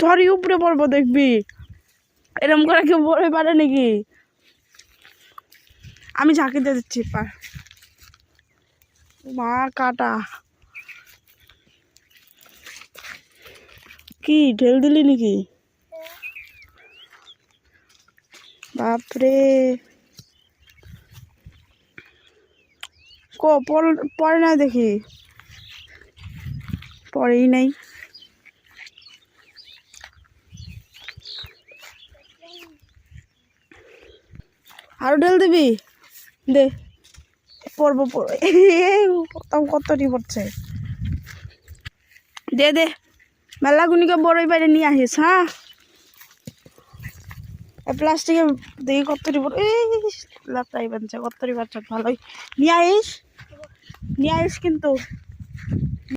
তোরই উপরে পড়বো দেখবি। এরকম করে কেউ বড়ই পারে নাকি? আমি ঝাঁকি দিয়ে দিচ্ছি পার। মা কাটা কি ঢেল দিলি নাকি? বাপরে পরে নাই দেখি, পরেই নাই। আরো ঢেল দিবি? দে পড়বো কতটি পড়ছে। দে দে মেলা গুনিকে বড়ই বাইরে নিয়ে আসিস। হ্যাঁ প্লাস্টিকে দেখি কতটি বড় লাটাই বানছে কতটি বাচ্চা ভালোই নিয়ে আইস কিন্তু।